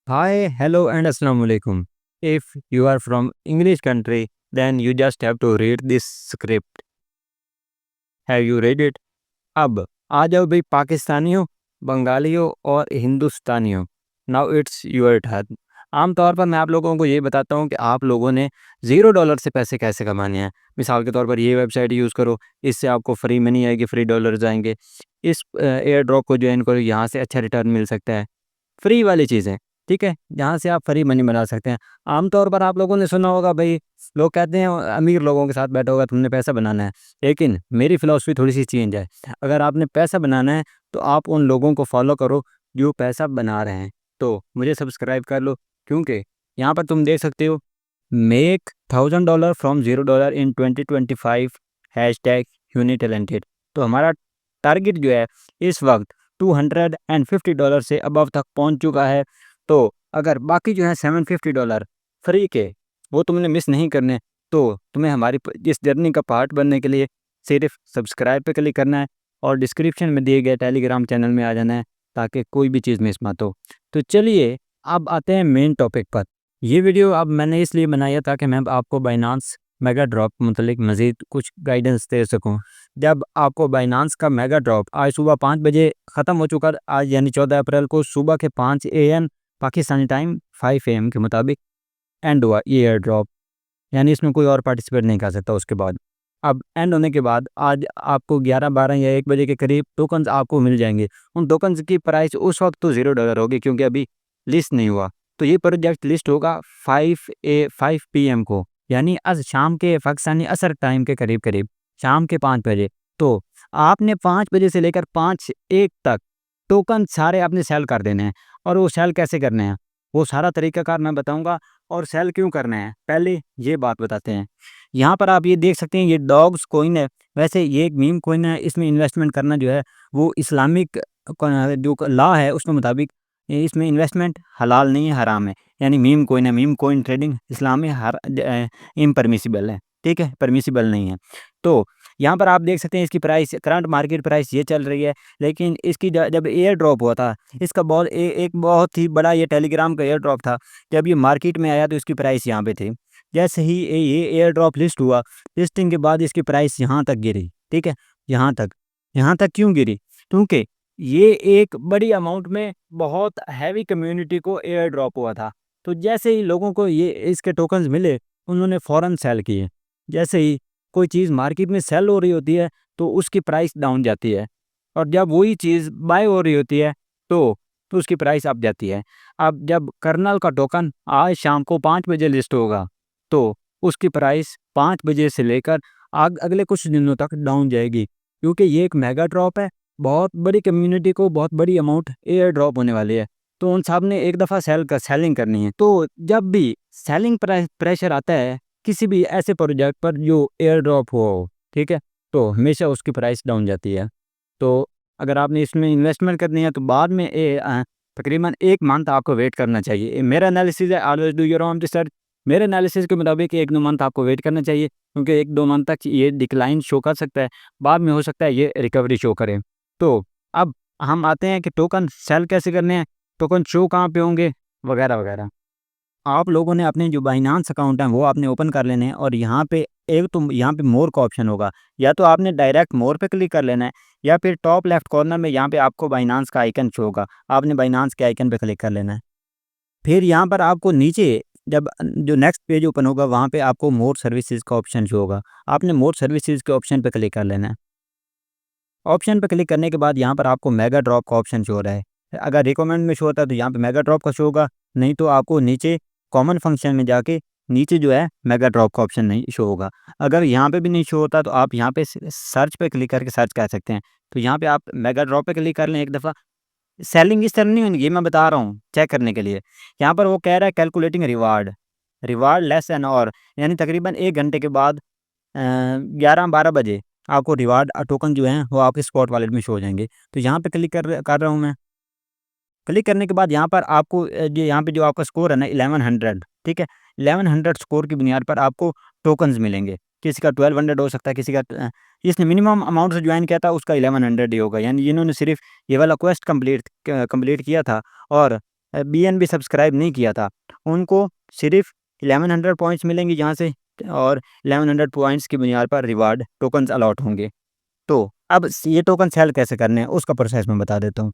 Hi, hello, and assalamu alaikum. If you are from English country, then you just have to read this script. Have you read it? अब आ जाओ भाई पाकिस्तानियों, बंगालियों और हिंदुस्तानियों। Now it's your turn. आमतौर पर मैं आप लोगों को ये बताता हूँ कि आप लोगों ने $0 से पैसे कैसे कमाने हैं। मिसाल के तौर पर ये वेबसाइट यूज़ करो, इससे आपको फ्री मनी आएगी, फ्री डॉलर्स आएंगे। इस एयर ड्रॉप को ज्वाइन करो, यहाँ से अच्छा रिटर्न मिल सकता है। फ्री वाली चीज़ें, ठीक है? जहाँ से आप फ्री मनी बना सकते हैं। आमतौर पर आप लोगों ने सुना होगा भई, लोग कहते हैं अमीर लोगों के साथ बैठा होगा तुमने पैसा बनाना है। लेकिन मेरी फ़िलॉसफ़ी थोड़ी-सी चेंज है। अगर आपने पैसा बनाना है तो आप उन लोगों को फ़ॉलो करो जो पैसा बना रहे हैं। तो मुझे सब्सक्राइब कर लो, क्योंकि यहाँ पर तुम देख सकते हो, मेक $1000 फ्रॉम $0 इन 2025 हैशटैग यूनिटैलेंटेड। तो हमारा टारगेट जो है इस वक़्त $250 से अबव तक पहुंच चुका है। तो अगर बाकी जो है $750 फ्री के, वो तुमने मिस नहीं करने, तो तुम्हें हमारी इस जर्नी का पार्ट बनने के लिए सिर्फ सब्सक्राइब पे क्लिक करना है और डिस्क्रिप्शन में दिए गए टेलीग्राम चैनल में आ जाना है, ताकि कोई भी चीज़ मिस मत हो। तो चलिए अब आते हैं मेन टॉपिक पर। ये वीडियो अब मैंने इसलिए बनाया ताकि मैं आपको बाइनांस मेगा ड्रॉप के मुतलिक मज़ीद कुछ गाइडेंस दे सकूं। जब आपको बाइनांस का मेगा ड्रॉप आज सुबह 5 बजे ख़त्म हो चुका, आज यानी 14 अप्रैल को सुबह के 5 AM पाकिस्तानी टाइम 5 AM के मुताबिक एंड हुआ ये एयर ड्रॉप। यानी इसमें कोई और पार्टिसिपेट नहीं कर सकता उसके बाद। अब एंड होने के बाद आज आपको 11, 12 या 1 बजे के करीब टोकन्स आपको मिल जाएंगे। उन टोकन्स की प्राइस उस वक्त तो $0 होगी, क्योंकि अभी लिस्ट नहीं हुआ। तो ये प्रोजेक्ट लिस्ट होगा 5 PM को, यानी आज शाम के पाकिस्तानी असर टाइम के करीब करीब शाम के 5 बजे। तो आपने 5 बजे से लेकर 5-1 तक टोकन सारे आपने सेल कर देने हैं। और वो सेल कैसे करने हैं, वो सारा तरीकाकार मैं बताऊंगा। और सेल क्यों करने हैं, पहले ये बात बताते हैं। यहाँ पर आप ये देख सकते हैं, ये डॉग्स कॉइन है। वैसे ये एक मीम कॉइन है, इसमें इन्वेस्टमेंट करना जो है वो इस्लामिक जो लॉ है उसके मुताबिक इसमें इन्वेस्टमेंट हलाल नहीं है, हराम है। यानी मीम कॉइन है, मीम कॉइन ट्रेडिंग इस्लाम में इम्परमिसिबल है, ठीक है, परमिसिबल नहीं है। तो यहाँ पर आप देख सकते हैं इसकी प्राइस, करंट मार्केट प्राइस ये चल रही है। लेकिन इसकी जब एयर ड्रॉप हुआ था, इसका एक बहुत ही बड़ा ये टेलीग्राम का एयर ड्रॉप था। जब ये मार्केट में आया तो इसकी प्राइस यहाँ पे थी। जैसे ही ये एयर ड्रॉप लिस्ट हुआ, लिस्टिंग के बाद इसकी प्राइस यहाँ तक गिरी, ठीक है, यहाँ तक क्यों गिरी, क्योंकि ये एक बड़ी अमाउंट में बहुत हैवी कम्युनिटी को एयर ड्रॉप हुआ था। तो जैसे ही लोगों को ये इसके टोकन्स मिले, उन्होंने फ़ौरन सेल किए। जैसे ही कोई चीज़ मार्केट में सेल हो रही होती है तो उसकी प्राइस डाउन जाती है, और जब वही चीज़ बाय हो रही होती है तो उसकी प्राइस अप जाती है। अब जब कर्नल का टोकन आज शाम को 5 बजे लिस्ट होगा, तो उसकी प्राइस 5 बजे से लेकर अगले कुछ दिनों तक डाउन जाएगी, क्योंकि ये एक मेगा ड्रॉप है। बहुत बड़ी कम्युनिटी को बहुत बड़ी अमाउंट एयर ड्रॉप होने वाली है, तो उन सब ने एक दफ़ा सेलिंग करनी है। तो जब भी सेलिंग प्रेशर आता है किसी भी ऐसे प्रोजेक्ट पर जो एयर ड्रॉप हो, ठीक है, तो हमेशा उसकी प्राइस डाउन जाती है। तो अगर आपने इसमें इन्वेस्टमेंट करनी है तो बाद में तकरीबन 1 मंथ आपको वेट करना चाहिए। ये मेरा एनालिसिस है, always do your own research. मेरे एनालिसिस के मुताबिक 1-2 मंथ आपको वेट करना चाहिए, क्योंकि 1-2 मंथ तक ये डिक्लाइन शो कर सकता है, बाद में हो सकता है ये रिकवरी शो करे। तो अब हम आते हैं कि टोकन सेल कैसे करने हैं, टोकन शो कहाँ पे होंगे, वगैरह वगैरह। आप लोगों ने अपने जो बाइनांस अकाउंट हैं वो आपने ओपन कर लेने हैं, और यहाँ पे एक तो यहाँ पे मोर का ऑप्शन होगा। या तो आपने डायरेक्ट मोर पे क्लिक कर लेना है, या फिर टॉप लेफ्ट कॉर्नर में यहाँ पे आपको बाइनांस का आइकन शो होगा, आपने बाइनांस के आइकन पे क्लिक कर लेना है। फिर यहाँ पर आपको नीचे जब जो नेक्स्ट पेज ओपन होगा वहाँ पे आपको मोर सर्विसेज का ऑप्शन शो होगा, आपने मोर सर्विसेज के ऑप्शन पे क्लिक कर लेना है। ऑप्शन पे क्लिक करने के बाद यहाँ पर आपको मेगा ड्रॉप का ऑप्शन शो हो रहा है। अगर रिकमेंड में शो होता है तो यहाँ पे मेगा ड्रॉप का शो होगा, नहीं तो आपको नीचे कॉमन फंक्शन में जाके नीचे जो है मेगा ड्रॉप का ऑप्शन नहीं शो होगा। अगर यहाँ पे भी नहीं शो होता तो आप यहाँ पे सर्च पे क्लिक करके सर्च कर सकते हैं। तो यहाँ पे आप मेगा ड्रॉप पे क्लिक कर लें एक दफ़ा। सेलिंग इस तरह नहीं होगी, ये मैं बता रहा हूँ चेक करने के लिए। यहाँ पर वो कह रहा है कैलकुलेटिंग रिवार्ड लेस एन और, यानी तकरीबन 1 घंटे के बाद 11-12 बजे आपको रिवार्ड टोकन जो हैं वो आपके स्पॉट वॉलेट में शो हो जाएँगे। तो यहाँ पे क्लिक कर रहा हूँ मैं। क्लिक करने के बाद यहाँ पर आपको जो यहाँ पे जो आपका स्कोर है ना 1100, ठीक है? 1100 स्कोर की बुनियाद पर आपको टोकन्स मिलेंगे। किसी का 1200 हो सकता है, किसी का जिसने मिनिमम अमाउंट से ज्वाइन किया था उसका 1100 ही होगा। यानी जिन्होंने सिर्फ़ ये वाला क्वेस्ट कंप्लीट किया था और BNB सब्सक्राइब नहीं किया था, उनको सिर्फ 1100 पॉइंट्स मिलेंगे यहाँ से, और 1100 पॉइंट्स की बुनियाद पर रिवार्ड टोकन्स अलॉट होंगे। तो अब ये टोकन सेल कैसे करने हैं उसका प्रोसेस मैं बता देता हूँ।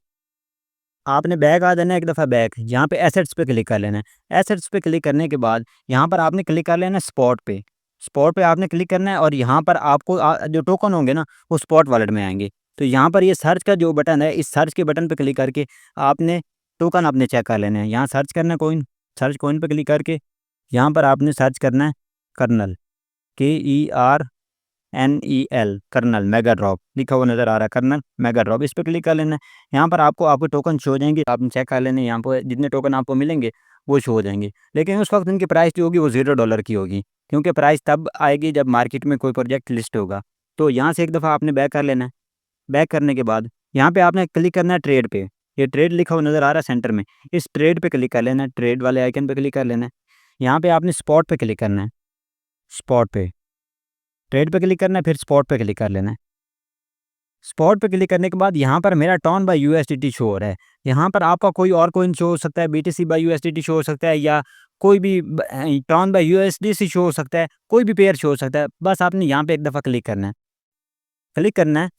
आपने बैक आ जाना है एक दफ़ा बैक, यहाँ पे एसेट्स पे क्लिक कर लेना है। एसेट्स पे क्लिक करने के बाद यहाँ पर आपने क्लिक कर लेना है स्पॉट पे। स्पॉट पे आपने क्लिक करना है और यहाँ पर आपको जो टोकन होंगे ना वो स्पॉट वॉलेट में आएंगे। तो यहाँ पर ये सर्च का जो बटन है, इस सर्च के बटन पे क्लिक करके आपने टोकन आपने चेक कर लेना है। यहाँ सर्च करना है कोइन, सर्च कोइन पे क्लिक करके यहाँ पर आपने सर्च करना है kernel, KERNEL, kernel mega drop लिखा हुआ नज़र आ रहा है, कर्नल मेगा ड्रॉप, इस पर क्लिक कर लेना है। यहाँ पर आपको आपके टोकन शो हो जाएंगे, आपने चेक कर लेने, यहाँ पर जितने टोकन आपको मिलेंगे वो शो हो जाएंगे। लेकिन उस वक्त उनकी प्राइस जो होगी वो $0 की होगी, क्योंकि प्राइस तब आएगी जब मार्केट में कोई प्रोजेक्ट लिस्ट होगा। तो यहाँ से एक दफ़ा आपने बैक कर लेना है। बैक करने के बाद यहाँ पे आपने क्लिक करना है ट्रेड पे, ये ट्रेड लिखा हुआ नज़र आ रहा है सेंटर में, इस ट्रेड पे क्लिक कर लेना है, ट्रेड वाले आइकन पे क्लिक कर लेना है। यहाँ पे आपने स्पॉट पे क्लिक करना है, स्पॉट पे ट्रेड पे क्लिक करना है, फिर स्पॉट पे क्लिक कर लेना है। स्पॉट पे क्लिक करने के बाद यहाँ पर मेरा टर्न बाय USDT शो हो रहा है। यहाँ पर आपका कोई और कोइन शो हो सकता है, BTC बाय USDT शो हो सकता है, या कोई भी टर्न बाय USDC शो हो सकता है, कोई भी पेयर शो हो सकता है। बस आपने यहाँ पे एक दफ़ा क्लिक करना है। क्लिक करना है,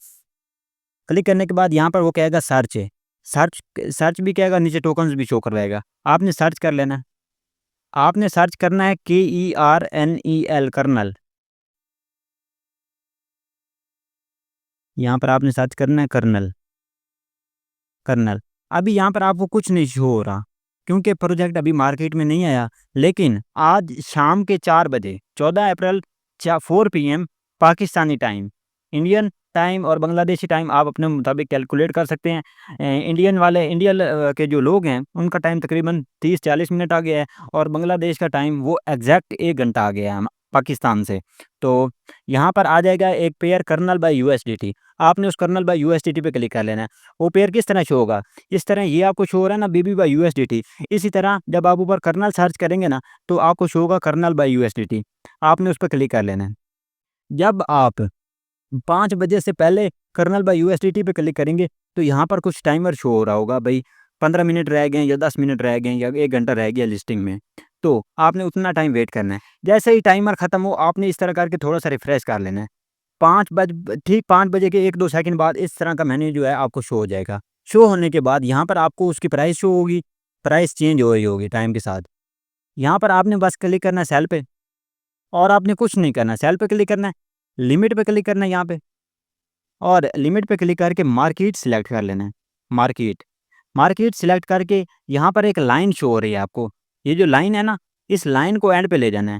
क्लिक करने के बाद यहाँ पर वो कहेगा सर्च है, सर्च सर्च भी कहेगा, नीचे टोकन्स भी शो करवाएगा। आपने सर्च कर लेना है। आपने सर्च करना है KERNEL, कर्नल। यहाँ पर आपने सर्च करना है कर्नल, कर्नल। अभी यहाँ पर आपको कुछ नहीं शो हो रहा, क्योंकि प्रोजेक्ट अभी मार्केट में नहीं आया। लेकिन आज शाम के 4 बजे 14 अप्रैल 4 PM Pakistani time, Indian time और बांग्लादेशी टाइम आप अपने मुताबिक कैलकुलेट कर सकते हैं। इंडियन के जो लोग हैं उनका टाइम तकरीबन 30-40 मिनट आ गया है, और बांग्लादेश का टाइम वो एग्जैक्ट 1 घंटा आ गया है पाकिस्तान से। तो यहाँ पर आ जाएगा एक पेयर कर्नल बाय USDT। आपने उस कर्नल बाय USDT पे क्लिक कर लेना है। वो पेयर किस तरह शो होगा, इस तरह ये आपको शो हो रहा है ना, BB बाय USDT। इसी तरह जब आप ऊपर कर्नल सर्च करेंगे ना तो आपको शो होगा कर्नल बाय USDT। आपने उस पर क्लिक कर लेना है। जब आप 5 बजे से पहले कर्नल बाय USDT पे क्लिक करेंगे तो यहाँ पर कुछ टाइमर शो हो रहा होगा, भाई 15 मिनट रह गए, या 10 मिनट रह गए, या 1 घंटा रह गया लिस्टिंग में। तो आपने उतना टाइम वेट करना है। जैसे ही टाइमर ख़त्म हो आपने इस तरह करके थोड़ा सा रिफ्रेश कर लेना है। 5 बजे के 1-2 सेकंड बाद इस तरह का मेन्यू जो है आपको शो हो जाएगा। शो होने के बाद यहाँ पर आपको उसकी प्राइस शो होगी, प्राइस चेंज हो रही होगी टाइम के साथ। यहाँ पर आपने बस क्लिक करना है सेल पे, और आपने कुछ नहीं करना, सेल पे क्लिक करना है, लिमिट पे क्लिक करना है यहाँ पे, और लिमिट पे क्लिक करके मार्केट सिलेक्ट कर लेना है। मार्केट मार्केट सिलेक्ट करके यहाँ पर एक लाइन शो हो रही है आपको, ये जो लाइन है ना, इस लाइन को एंड पे ले जाना है।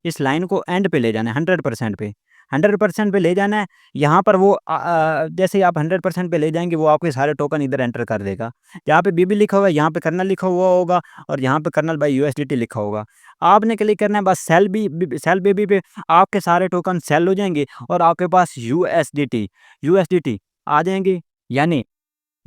इस लाइन को एंड पे ले जाना है, 100% पे, 100% पे ले जाना है। यहाँ पर वो जैसे ही आप 100% पे ले जाएंगे वो आपके सारे टोकन इधर एंटर कर देगा। यहाँ पे BB लिखा हुआ है, यहाँ पे कर्नल लिखा हुआ होगा, और यहाँ पे कर्नल बाय USDT लिखा होगा। आपने क्लिक करना है बस सेल BB पे, आपके सारे टोकन सेल हो जाएंगे और आपके पास USDT आ जाएंगे। यानी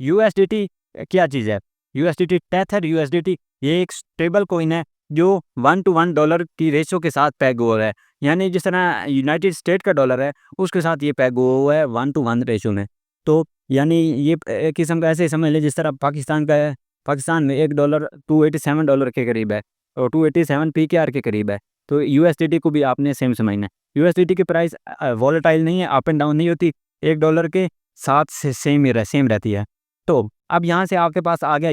USDT क्या चीज़ है? USDT टेथर USDT ये एक स्टेबल कॉइन है जो 1 to 1 डॉलर की रेशो के साथ पैग हुआ है। यानी जिस तरह यूनाइटेड स्टेट का डॉलर है उसके साथ ये पैग हुआ है 1 to 1 रेशो में। तो यानी ये एक किस्म का ऐसे ही समझ लें जिस तरह पाकिस्तान का है, पाकिस्तान में $1 $287 के करीब है, और 287 PKR के करीब है। तो USDT को भी आपने सेम समझना है। USDT की प्राइस वॉलेटाइल नहीं है, अप एंड डाउन नहीं होती, $1 के साथ से सेम रहती है। तो अब यहाँ से आपके पास आ गया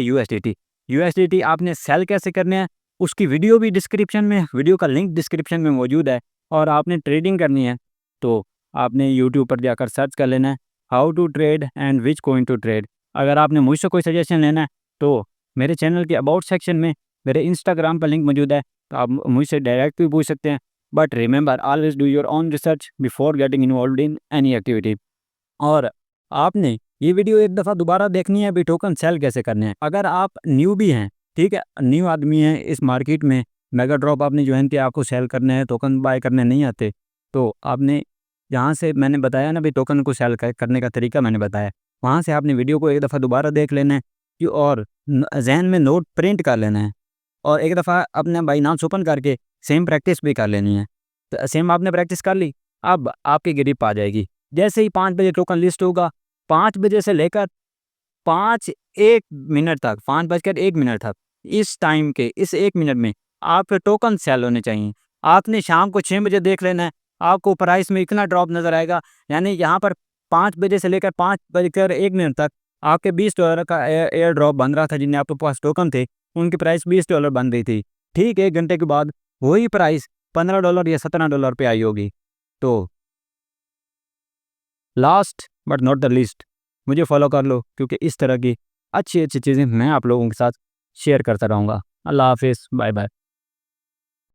USDT आपने सेल कैसे करने हैं उसकी वीडियो भी डिस्क्रिप्शन में, वीडियो का लिंक डिस्क्रिप्शन में मौजूद है। और आपने ट्रेडिंग करनी है तो आपने यूट्यूब पर जाकर सर्च कर लेना है how to trade and which coin to trade. अगर आपने मुझसे कोई सजेशन लेना है तो मेरे चैनल के अबाउट सेक्शन में मेरे इंस्टाग्राम पर लिंक मौजूद है, तो आप मुझसे डायरेक्ट भी पूछ सकते हैं। But remember always do your own research before getting involve in any activity. और आपने ये वीडियो एक दफ़ा दोबारा देखनी है अभी टोकन सेल कैसे करने हैं। अगर आप न्यू भी हैं, ठीक है, न्यू आदमी हैं इस मार्केट में, मेगा ड्रॉप आपने ज्वाइन किया, आपको सेल करने हैं, टोकन बाय करने नहीं आते, तो आपने जहाँ से मैंने बताया ना भी टोकन को सेल करने का तरीका मैंने बताया, वहाँ से आपने वीडियो को एक दफ़ा दोबारा देख लेना है और जहन में नोट प्रिंट कर लेना है, और एक दफ़ा अपने बाइनांस ओपन करके सेम प्रैक्टिस भी कर लेनी है। तो सेम आपने प्रैक्टिस कर ली, अब आपकी ग्रिप आ जाएगी। जैसे ही 5 बजे टोकन लिस्ट होगा, 5 बजे से लेकर 5 बजकर 1 मिनट तक इस टाइम के इस 1 मिनट में आपके टोकन सेल होने चाहिए। आपने शाम को 6 बजे देख लेना है, आपको प्राइस में इतना ड्रॉप नज़र आएगा, यानी यहाँ पर 5 बजे से लेकर 5 बजकर 1 मिनट तक आपके $20 का एयर ड्रॉप बन रहा था। जिनके आपके पास टोकन थे, उनकी प्राइस $20 बन रही थी। ठीक 1 घंटे के बाद वही प्राइस $15 या $17 पे आई होगी। तो last but not the least, मुझे फॉलो कर लो, क्योंकि इस तरह की अच्छी-अच्छी चीज़ें मैं आप लोगों के साथ शेयर करता रहूँगा। अल्लाह हाफ़िज़, बाय बाय।